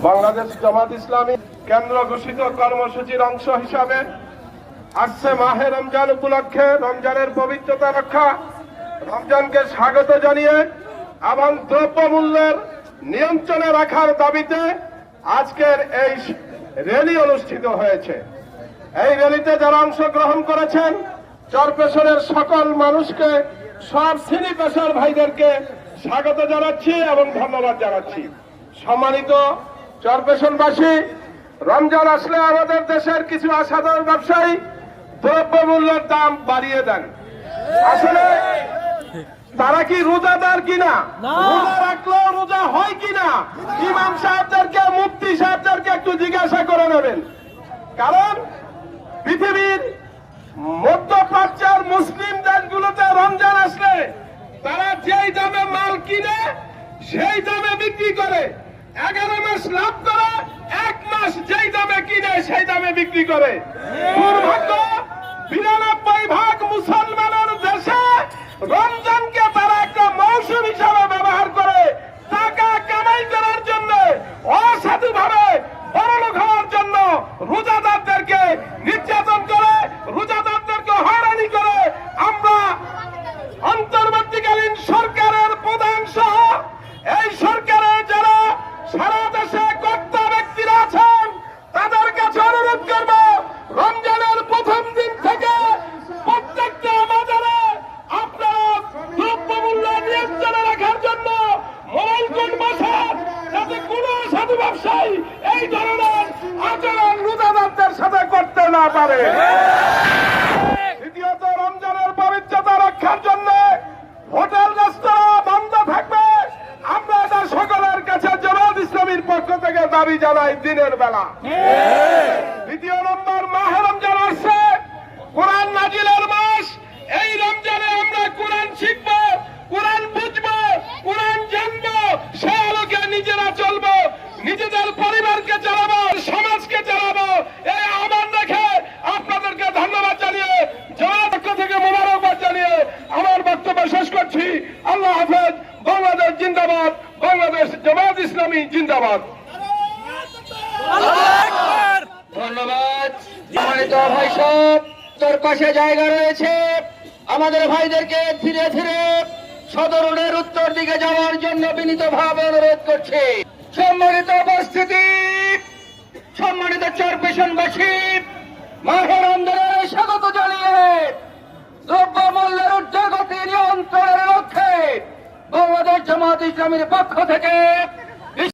বাংলাদেশ জামাত ইসলামী কেন্দ্র ঘোষিত কর্মসূচির অংশ হিসাবে আসছে মাহে রমজান উপলক্ষে রমজানের পবিত্রতা রক্ষা, রমজানকে স্বাগত জানিয়ে এবং দ্রব্যমূল্যের নিয়ন্ত্রণে রাখার দাবিতে আজকের এই র্যালি অনুষ্ঠিত হয়েছে। এই র্যালিতে যারা অংশগ্রহণ করেছেন চরপেশনের সকল মানুষকে, সব শ্রেণী পেশার ভাইদেরকে স্বাগত জানাচ্ছি এবং ধন্যবাদ জানাচ্ছি। সম্মানিত চরপেশনবাসী, রমজান আসলে আমাদের দেশের কিছু অসাধারণ ব্যবসায়ী দ্রব্যমূল্যের দাম বাড়িয়ে দেন। আসলে তারা কি রোজাদার কিনা? রোজা রাখলেও রোজা হয় কিনা? ইমাম সাহেবদেরকে, মুফতি সাহেবদেরকে একটু জিজ্ঞাসা করে নেবেন। কারণ পৃথিবীর মধ্যপ্রাচ্যের মুসলিম দেশগুলোতে রমজান আসলে তারা যেই দামে মাল কিনে সেই দামে বিক্রি করে, 11 মাস লাভ করে, 1 মাস যেই দামে কিনে সেই দামে বিক্রি করে। দুর্ভাগ্য, 92% মুসলমানের দেশে রমজানকে তারা একটা মৌসুম হিসাবে ব্যবহার করে টাকা কামাই করার জন্য, অসাধুভাবে বড়লোক হওয়ার জন্য রোজাদারদেরকে নির্যাতন করে, রোজাদারদেরকে হয়রানি করে। আমরা অন্তর্বর্তীকালীন সরকারের প্রধান সহ এই সরকারের যারা সারা দেশে কর্তা ব্যক্তিরা আছেন তাদের কাছে অনুরোধ করব, রমজানের প্রথম দিন থেকে প্রত্যেকটা বাজারে আপনারা দ্রব্যমূল্য নিয়ন্ত্রণে রাখার জন্য মোবাইল কোড বসান, যাতে কোনো সাধু ব্যবসায়ী এই ধরনের আচরণ রোজাদারদের সাথে করতে না পারে। দ্বিতীয়ত, রমজানের পবিত্রতা রক্ষার জন্য হোটেল রেস্তোরাঁ বন্ধ থাকবে। আমরা এটা সকলের কাছে জামাত ইসলামীর পক্ষ থেকে দাবি জানাই দিনের বেলা। দ্বিতীয় নম্বর, মাহে রমজান আসছে, কোরআন নাজিলের মাস। এই রমজানে আমরা কোরআন শিখব, কোরআন বুঝব, কোরআন জানব, সে আলোকে নিজেরা চলবো, নিজেদের পরিবারকে চালাবো, সমাজকে চালাবো। এই আহ্বান রেখে আপনাদেরকে ধন্যবাদ জানিয়ে, জামাত পক্ষ থেকে মোবারকবাদ জানিয়ে আমার বক্তব্য শেষ করছি। আল্লাহ হাফেজ। বাংলাদেশ জিন্দাবাদ, বাংলাদেশ জামাত ইসলামী জিন্দাবাদ। ধন্যবাদ। সম্মানিত ভাই সব, তোর পাশে জায়গা রয়েছে, আমাদের ভাইদেরকে ধীরে ধীরে সদর রোডের উত্তর দিকে যাওয়ার জন্য বিনীতভাবে অনুরোধ করছে। সম্মানিত উপস্থিতি, সম্মানিত চরপেশনবাসী, মাহে রমজানের স্বাগত জানিয়ে দ্রব্যমূল্যের ঊর্ধ্বগতি নিয়ন্ত্রণের লক্ষ্যে বাংলাদেশ জামাত ইসলামীর পক্ষ থেকে